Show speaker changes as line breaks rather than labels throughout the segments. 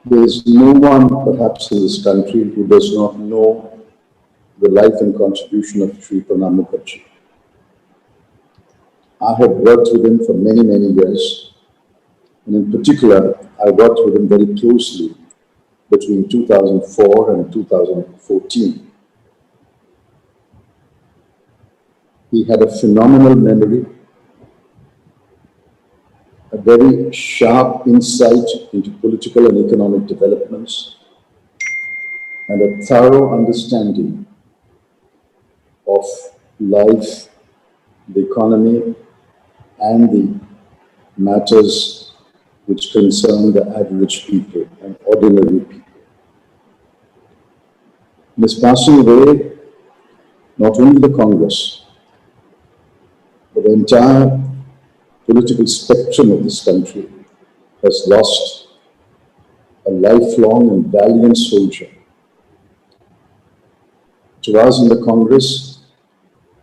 There is no one, perhaps, in this country who does not know the life and contribution of Sri Pranab Mukherjee. I have worked with him for many, many years, and in particular, I worked with him very closely between 2004 and 2014. He had a phenomenal memory, a very sharp insight into political and economic developments, and a thorough understanding of life, the economy, and the matters which concern the average people and ordinary people. In his passing away, not only the Congress, but the entire political spectrum of this country has lost a lifelong and valiant soldier. To us in the Congress,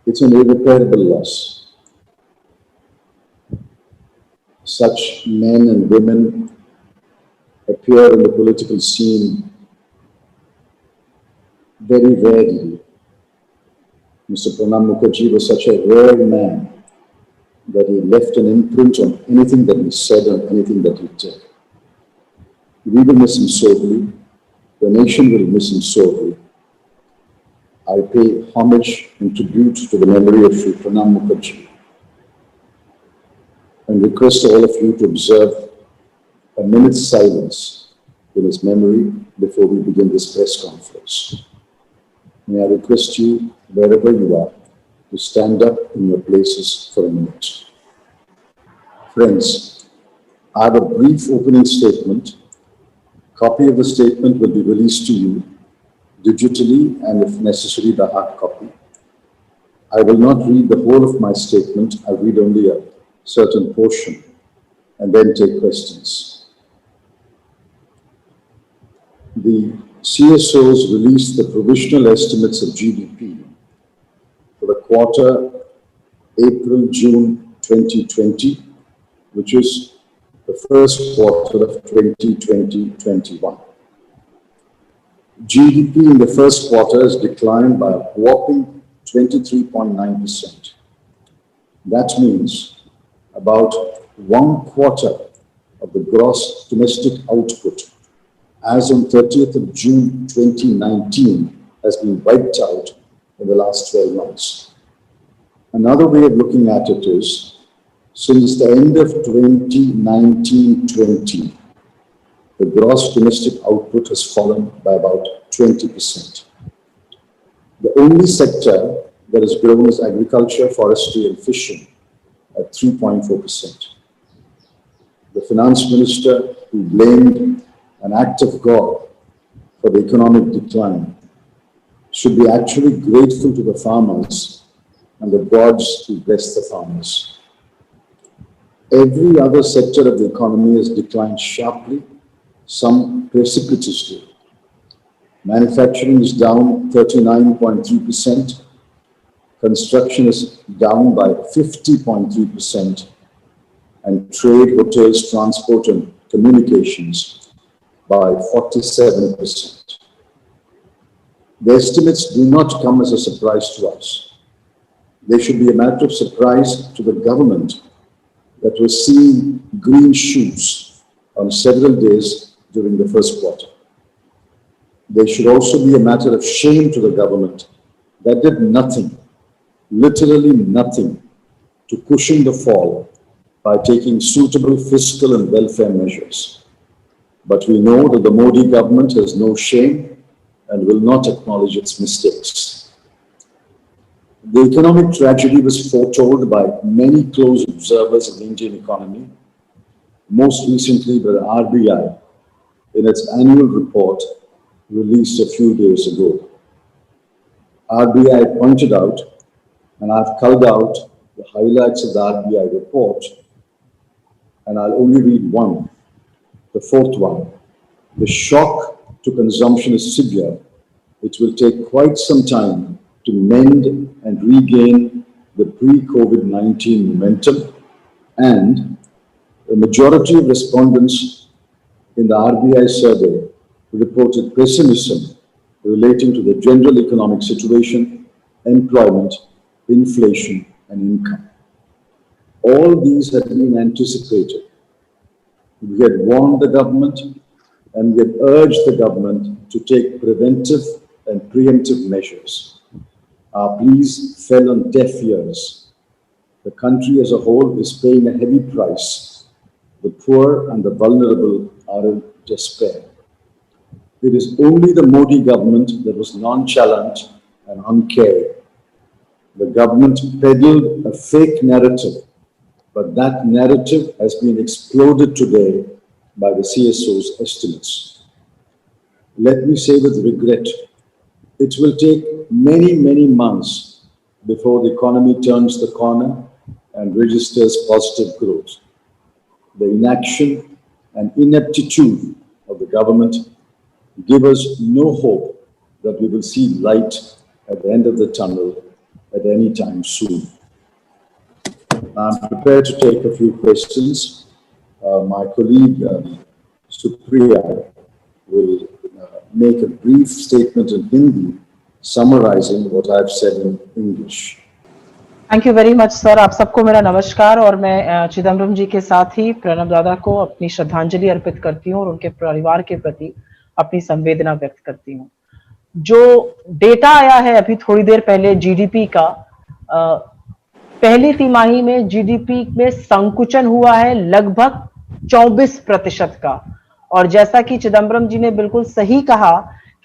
it's an irreparable loss. Such men and women appear in the political scene very rarely. Mr. Pranab Mukherjee was such a rare man that he left an imprint on anything that he said and anything that he did. We will miss him sorely. The nation will miss him sorely. I pay homage and tribute to the memory of Sri Pranab Mukherjee and request all of you to observe a minute's silence in his memory before we begin this press conference. May I request you, wherever you are, to stand up in your places for a minute. Friends, I have a brief opening statement. A copy of the statement will be released to you digitally and, if necessary, the hard copy. I will not read the whole of my statement. I'll read only a certain portion and then take questions. The CSOs released the provisional estimates of GDP for the quarter April-June 2020, which is the first quarter of 2020-21. GDP in the first quarter has declined by a whopping 23.9%. That means about 1/4 of the gross domestic output as on 30th of June 2019 has been wiped out in the last 12 months. Another way of looking at it is, since the end of 2019-20, the gross domestic output has fallen by about 20%. The only sector that has grown is agriculture, forestry, and fishing at 3.4%. The finance minister, who blamed an act of God for the economic decline, should be actually grateful to the farmers and the gods who bless the farmers. Every other sector of the economy has declined sharply, some precipitously. Manufacturing is down 39.3%. Construction is down by 50.3%. And trade, hotels, transport, and communications by 47%. The estimates do not come as a surprise to us. They should be a matter of surprise to the government that was seeing green shoots on several days during the first quarter. They should also be a matter of shame to the government that did nothing, literally nothing, to cushion the fall by taking suitable fiscal and welfare measures. But we know that the Modi government has no shame and will not acknowledge its mistakes. The economic tragedy was foretold by many close observers of the Indian economy, most recently by the RBI in its annual report released a few days ago. RBI pointed out, and I've culled out the highlights of the RBI report, and I'll only read one, the fourth one. The shock to consumption is severe. It will take quite some time to mend and regain the pre-COVID-19 momentum, and the majority of respondents in the RBI survey reported pessimism relating to the general economic situation, employment, inflation, and income. All these had been anticipated. We had warned the government and we had urged the government to take preventive and preemptive measures. Our pleas fell on deaf ears. The country as a whole is paying a heavy price. The poor and the vulnerable are in despair. It is only the Modi government that was nonchalant and uncaring. The government peddled a fake narrative, but that narrative has been exploded today by the CSO's estimates. Let me say with regret, it will take many, many months before the economy turns the corner and registers positive growth. The inaction and ineptitude of the government give us no hope that we will see light at the end of the tunnel at any time soon. I'm prepared to take a few questions. My colleague Supriya will make a brief statement in Hindi summarizing what I've said in English.
Thank you very much sir. आप सबको मेरा नमस्कार और मैं चिदम्बरम जी के साथ ही प्रणब दादा को अपनी श्रद्धांजलि अर्पित करती हूँ और उनके परिवार के प्रति अपनी संवेदना व्यक्त करती हूँ। जो डेटा आया है अभी थोड़ी देर पहले जीडीपी का, पहली तिमाही में जीडीपी में संकुचन हुआ है लगभग 24% का। और जैसा कि चिदम्बरम जी ने बिल्कुल सही कहा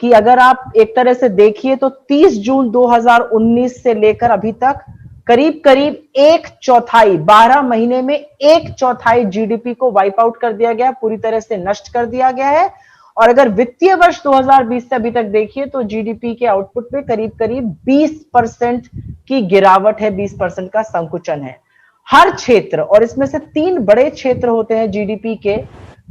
कि अगर आप एक तरह से देखिए तो 30 जून 2019 से लेकर अभी तक करीब करीब एक चौथाई, 12 महीने में एक चौथाई जीडीपी को वाइप आउट कर दिया गया, पूरी तरह से नष्ट कर दिया गया है। और अगर वित्तीय वर्ष 2020 से अभी तक देखिए तो जीडीपी के आउटपुट में करीब करीब 20% की गिरावट है, 20% का संकुचन है हर क्षेत्र। और इसमें से 3 बड़े क्षेत्र होते हैं जीडीपी के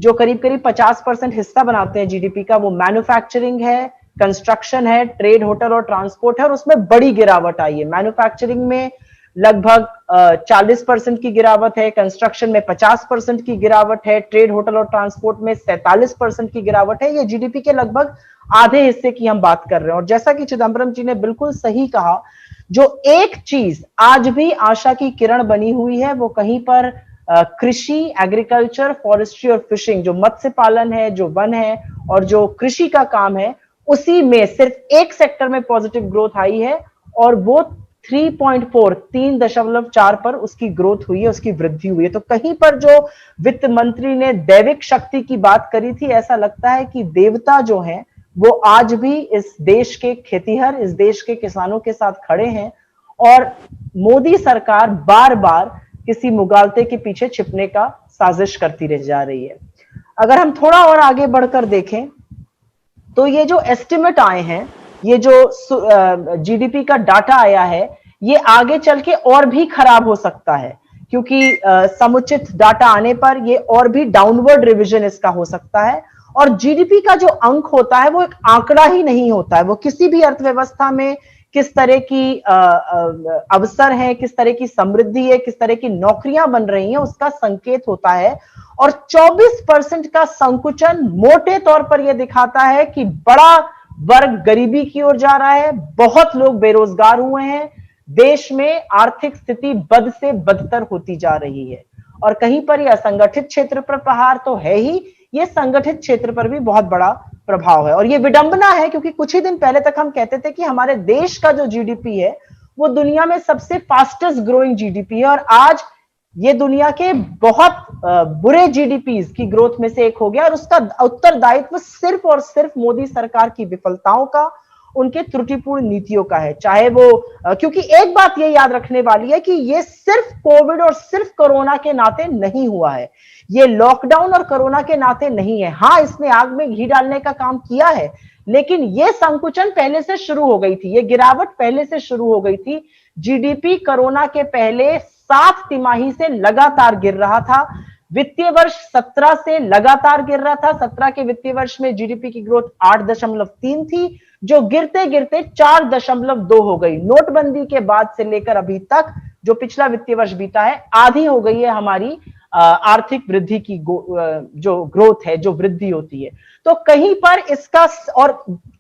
जो करीब करीब 50% हिस्सा बनाते हैं जीडीपी का। वो मैन्युफैक्चरिंग है, कंस्ट्रक्शन है, ट्रेड, होटल और ट्रांसपोर्ट है। और उसमें बड़ी गिरावट आई है। मैन्युफैक्चरिंग में लगभग 40% की गिरावट है, कंस्ट्रक्शन में 50% की गिरावट है, ट्रेड, होटल और ट्रांसपोर्ट में 47% की गिरावट है। ये जीडीपी के लगभग आधे हिस्से की हम बात कर रहे हैं। और जैसा कि चिदम्बरम जी ने बिल्कुल सही कहा, जो एक चीज आज भी आशा की किरण बनी हुई है वो कहीं पर कृषि, एग्रीकल्चर, फॉरेस्ट्री और फिशिंग, जो मत्स्य पालन है, जो वन है और जो कृषि का काम है, उसी में सिर्फ एक सेक्टर में पॉजिटिव ग्रोथ आई है और वो 3.4 पर उसकी ग्रोथ हुई है, उसकी वृद्धि हुई है। तो कहीं पर जो वित्त मंत्री ने दैविक शक्ति की बात करी थी, ऐसा लगता है कि देवता जो हैं वो आज भी इस देश के खेतीहर, इस देश के किसानों के साथ खड़े हैं। और मोदी सरकार बार बार किसी मुगालते के पीछे छिपने का साजिश करती रह जा रही है। अगर हम थोड़ा और आगे बढ़कर देखें तो ये जो एस्टिमेट आए हैं, ये जो जीडीपी का डाटा आया है, ये आगे चल के और भी खराब हो सकता है क्योंकि समुचित डाटा आने पर ये और भी डाउनवर्ड रिवीजन इसका हो सकता है। और जीडीपी का जो अंक होता है वो एक आंकड़ा ही नहीं होता है, वो किसी भी अर्थव्यवस्था में किस तरह की अवसर है, किस तरह की समृद्धि है, किस तरह की नौकरियां बन रही हैं, उसका संकेत होता है। और 24% का संकुचन मोटे तौर पर यह दिखाता है कि बड़ा वर्ग गरीबी की ओर जा रहा है, बहुत लोग बेरोजगार हुए हैं, देश में आर्थिक स्थिति बद से बदतर होती जा रही है। और कहीं पर यह असंगठित क्षेत्र पर प्रहार तो है ही, ये संगठित क्षेत्र पर भी बहुत बड़ा प्रभाव है। और ये विडंबना है क्योंकि कुछ ही दिन पहले तक हम कहते थे कि हमारे देश का जो जीडीपी है वो दुनिया में सबसे फास्टेस्ट ग्रोइंग जीडीपी है, और आज ये दुनिया के बहुत बुरे जीडीपीज की ग्रोथ में से एक हो गया। और उसका उत्तरदायित्व सिर्फ और सिर्फ मोदी सरकार की विफलताओं का, उनके त्रुटिपूर्ण नीतियों का है। चाहे वो क्योंकि एक बात ये याद रखने वाली है कि ये सिर्फ कोविड और सिर्फ कोरोना के नाते नहीं हुआ है, ये लॉकडाउन और कोरोना के नाते नहीं है। हाँ, इसने आग में घी डालने का काम किया है, लेकिन ये संकुचन पहले से शुरू हो गई थी, ये गिरावट पहले से शुरू हो गई थी। जीडीपी कोरोना के पहले 7 तिमाही से लगातार गिर रहा था। वित्तीय वर्ष 17 से लगातार गिर रहा था। 17 के वित्तीय वर्ष में जीडीपी की ग्रोथ 8.3 थी, जो गिरते गिरते 4.2 हो गई। नोटबंदी के बाद से लेकर अभी तक जो पिछला वित्तीय वर्ष बीता है, आधी हो गई है हमारी आर्थिक वृद्धि की जो ग्रोथ है, जो वृद्धि होती है, तो कहीं पर इसका, और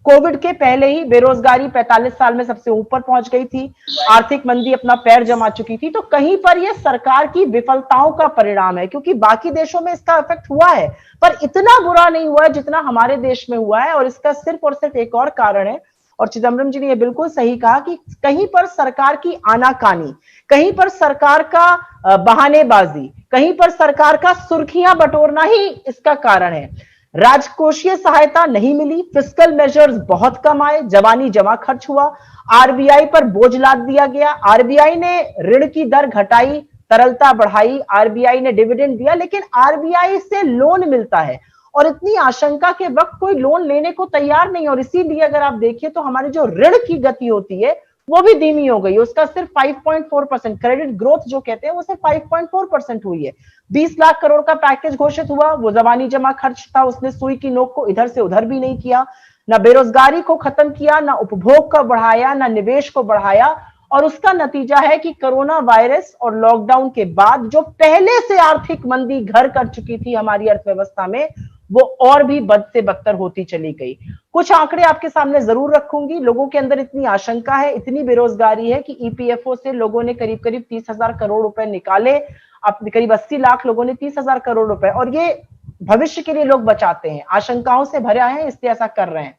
कोविड के पहले ही बेरोजगारी 45 साल में सबसे ऊपर पहुंच गई थी, आर्थिक मंदी अपना पैर जमा चुकी थी, तो कहीं पर यह सरकार की विफलताओं का परिणाम है, क्योंकि बाकी देशों में इसका इफेक्ट हुआ है पर इतना बुरा नहीं हुआ है जितना हमारे देश में हुआ है। और इसका सिर्फ और सिर्फ एक और कारण है, और चिदम्बरम जी ने यह बिल्कुल सही कहा कि कहीं पर सरकार की आनाकानी, कहीं पर सरकार का बहानेबाजी, कहीं पर सरकार का सुर्खियां बटोरना ही इसका कारण है। राजकोषीय सहायता नहीं मिली, फिस्कल मेजर्स बहुत कम आए, जवानी जमा खर्च हुआ, आरबीआई पर बोझ लाद दिया गया, आरबीआई ने ऋण की दर घटाई, तरलता बढ़ाई, आरबीआई ने डिविडेंड दिया, लेकिन आरबीआई से लोन मिलता है और इतनी आशंका के वक्त कोई लोन लेने को तैयार नहीं। और इसीलिए अगर आप देखिए तो हमारी जो ऋण की गति होती है वो भी धीमी हो गई, उसका सिर्फ 5.4%, क्रेडिट ग्रोथ जो कहते हैं वो सिर्फ 5.4% हुई है। 20 लाख करोड़ का पैकेज घोषित हुआ, वो जवानी जमा खर्च था, उसने सुई की नोक को इधर से उधर भी नहीं किया, ना बेरोजगारी को खत्म किया, ना उपभोग को बढ़ाया, ना निवेश को बढ़ाया। और उसका नतीजा है कि कोरोना वायरस और लॉकडाउन के बाद जो पहले से आर्थिक मंदी घर कर चुकी थी हमारी अर्थव्यवस्था में, वो और भी बद से बदतर होती चली गई। कुछ आंकड़े आपके सामने जरूर रखूंगी। लोगों के अंदर इतनी आशंका है, इतनी बेरोजगारी है कि ईपीएफओ से लोगों ने करीब करीब 30,000 करोड़ रुपए निकाले, अब करीब 80 लाख लोगों ने 30,000 करोड़ रुपए, और ये भविष्य के लिए लोग बचाते हैं, आशंकाओं से भरे आए हैं, इसलिए ऐसा कर रहे हैं।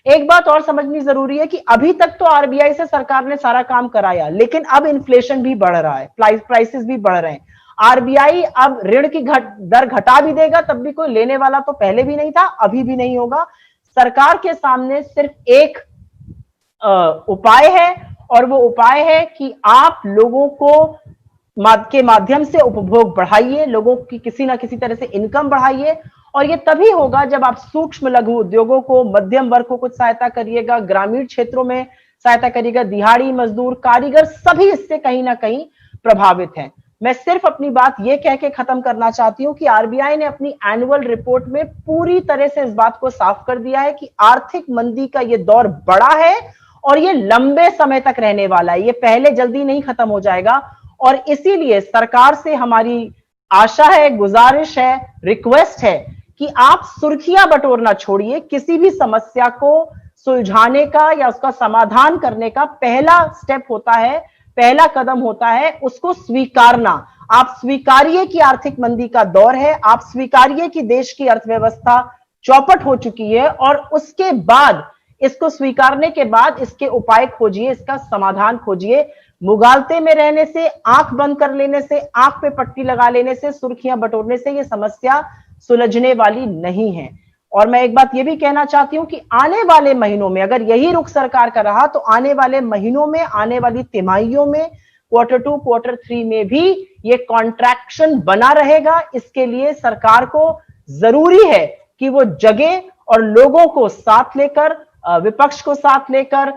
एक बात और समझनी जरूरी है कि अभी तक तो आरबीआई से सरकार ने सारा काम कराया, लेकिन अब इन्फ्लेशन भी बढ़ रहा है, प्राइसेस भी बढ़ रहे हैं। आरबीआई अब ऋण की दर घटा भी देगा तब भी कोई लेने वाला तो पहले भी नहीं था, अभी भी नहीं होगा। सरकार के सामने सिर्फ एक उपाय है, और वो उपाय है कि आप लोगों के माध्यम से उपभोग बढ़ाइए, लोगों की किसी ना किसी तरह से इनकम बढ़ाइए। और ये तभी होगा जब आप सूक्ष्म लघु उद्योगों को, मध्यम वर्ग को कुछ सहायता करिएगा, ग्रामीण क्षेत्रों में सहायता करिएगा, दिहाड़ी मजदूर, कारीगर, सभी इससे कहीं ना कहीं प्रभावित हैं। मैं सिर्फ अपनी बात ये कह के खत्म करना चाहती हूं कि आरबीआई ने अपनी एनुअल रिपोर्ट में पूरी तरह से इस बात को साफ कर दिया है कि आर्थिक मंदी का ये दौर बड़ा है और ये लंबे समय तक रहने वाला है, ये पहले जल्दी नहीं खत्म हो जाएगा। और इसीलिए सरकार से हमारी आशा है, गुजारिश है, रिक्वेस्ट है कि आप सुर्खियां बटोरना छोड़िए। किसी भी समस्या को सुलझाने का या उसका समाधान करने का पहला स्टेप होता है, पहला कदम होता है उसको स्वीकारना। आप स्वीकारिए कि आर्थिक मंदी का दौर है, आप स्वीकारिए कि देश की अर्थव्यवस्था चौपट हो चुकी है, और उसके बाद, इसको स्वीकारने के बाद इसके उपाय खोजिए, इसका समाधान खोजिए। मुगालते में रहने से, आंख बंद कर लेने से, आंख पे पट्टी लगा लेने से, सुर्खियां बटोरने से ये समस्या सुलझने वाली नहीं है। और मैं एक बात ये भी कहना चाहती हूं कि आने वाले महीनों में अगर यही रुख सरकार का रहा तो आने वाले महीनों में, आने वाली तिमाहियों में, Q2, Q3 में भी ये कॉन्ट्रैक्शन बना रहेगा। इसके लिए सरकार को जरूरी है कि वो जगे और लोगों को साथ लेकर, विपक्ष को साथ लेकर,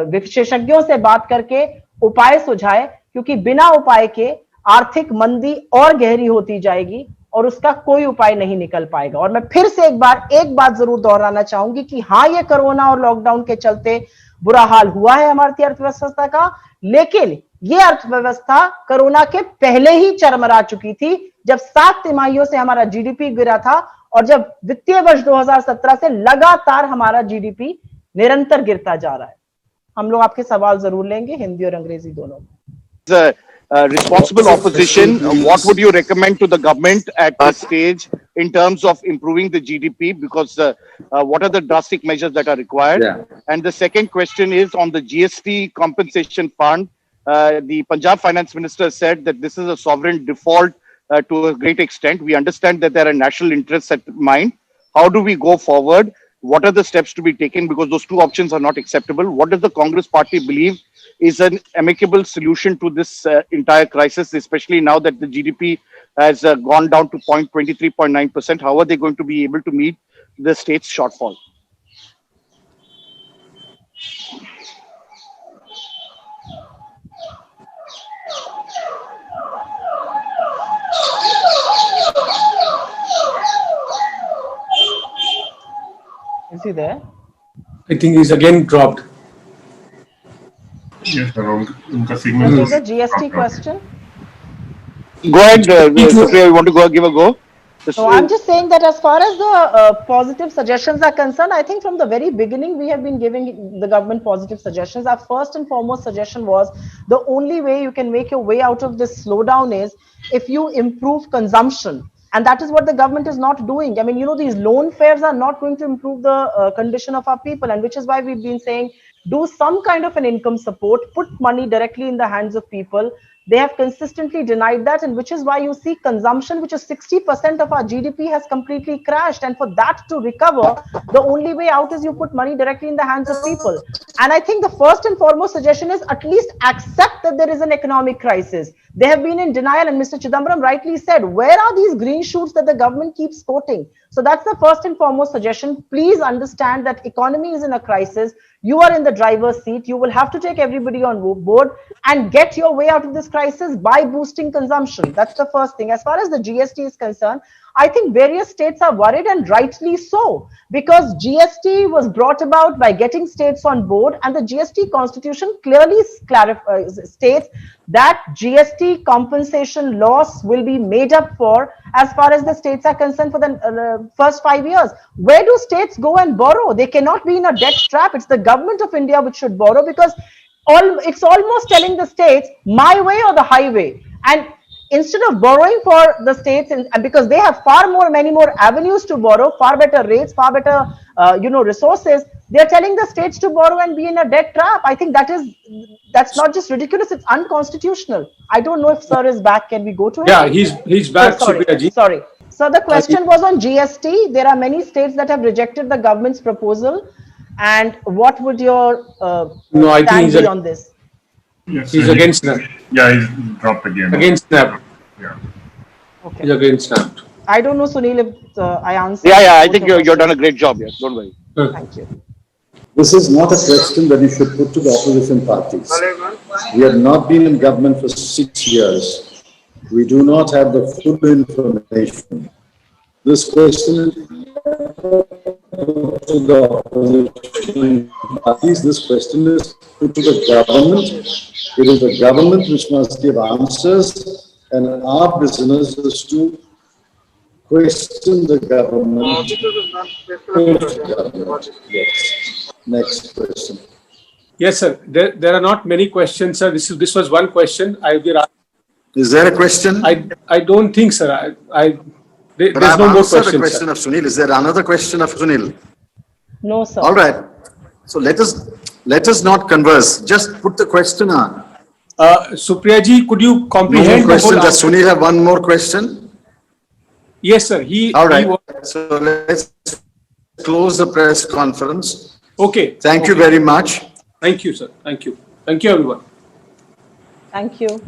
विशेषज्ञों से बात करके उपाय सुझाए, क्योंकि बिना उपाय के आर्थिक मंदी और गहरी होती जाएगी और उसका कोई उपाय नहीं निकल पाएगा। और मैं फिर से एक बात जरूर दोहराना चाहूंगी कि हाँ, ये कोरोना और लॉकडाउन के चलते बुरा हाल हुआ है हमारी अर्थव्यवस्था का, लेकिन ये अर्थव्यवस्था कोरोना के पहले ही चरमरा चुकी थी, जब 7 तिमाहियों से हमारा जीडीपी गिरा था और जब वित्तीय वर्ष 2017 से लगातार हमारा जीडीपी निरंतर गिरता जा रहा है। हम लोग आपके सवाल जरूर लेंगे, हिंदी और अंग्रेजी दोनों में।
Responsible opposition, what would you recommend to the government at this stage in terms of improving the GDP? Because what are the drastic measures that are required?
Yeah.
And the second question is on the GST compensation fund. The Punjab finance minister said that this is a sovereign default to a great extent. We understand that there are national interests at mind. How do we go forward? What are the steps to be taken? Because those two options are not acceptable. What does the Congress party believe is an amicable solution to this entire crisis, especially now that the GDP has gone down to 23.9%? How are they going to be able to meet the state's shortfall?
Is he there?
I think he's again dropped.
Yes, unka signal
Is it a GST question?
Go ahead, Supriya, you want to give a go?
No, I'm just saying that as far as the positive suggestions are concerned, I think from the very beginning we have been giving the government positive suggestions. Our first and foremost suggestion was the only way you can make your way out of this slowdown is if you improve consumption. And that is what the government is not doing. I mean, you know, these loan fares are not going to improve the condition of our people. And which is why we've been saying, do some kind of an income support, put money directly in the hands of people. They have consistently denied that, and which is why you see consumption, which is 60% of our GDP, has completely crashed. And for that to recover, the only way out is you put money directly in the hands of people. And I think the first and foremost suggestion is at least accept that there is an economic crisis. They have been in denial, and Mr. Chidambaram rightly said, where are these green shoots that the government keeps quoting? So that's the first and foremost suggestion. Please understand that economy is in a crisis. You are in the driver's seat. You will have to take everybody on board and get your way out of this crisis by boosting consumption. That's the first thing. As far as the GST is concerned, I think various states are worried, and rightly so, because GST was brought about by getting states on board, and the GST constitution clearly states that GST compensation loss will be made up for as far as the states are concerned for the first 5 years. Where do states go and borrow? They cannot be in a debt trap. It's the government of India which should borrow, because it's almost telling the states my way or the highway. And instead of borrowing for the states, and because they have many more avenues to borrow, far better rates, far better resources, they're telling the states to borrow and be in a debt trap. I think that's not just ridiculous, it's unconstitutional. I don't know if sir is back. Can we go to him?
Yeah, he's back, Supriya ji.
Sorry. So the question was on GST. There are many states that have rejected the government's proposal. And what would your stand be on this?
Yes,
He's against snap.
Yeah, he's dropped again.
Against snap.
Yeah.
Okay.
He's against snap.
I don't know, Sunil, if I answered.
Yeah, I think you've done a great job. Yes, don't worry.
Thank you.
This is not a question that you should put to the opposition parties. We have not been in government for 6 years. We do not have the full information. This question to the opposition parties, this question is put to the government. It is the government which must give answers, and our business is to question the government. Yes. Next question.
Yes, sir. There are not many questions, sir. This was one question.
Is there a question?
I don't think, sir. There's
I've
no more
answered
questions.
the question
Sir.
of Sunil. Is there another question of Sunil?
No, sir.
All right. So let us not converse. Just put the question on.
Supriya ji, could you
No
comprehend
more
the whole
question. Does
answer?
Sunil have one more question?
Yes, sir.
All right. So let's close the press conference.
Okay.
Thank you
Okay.
very much.
Thank you, sir. Thank you. Thank you, everyone.
Thank you.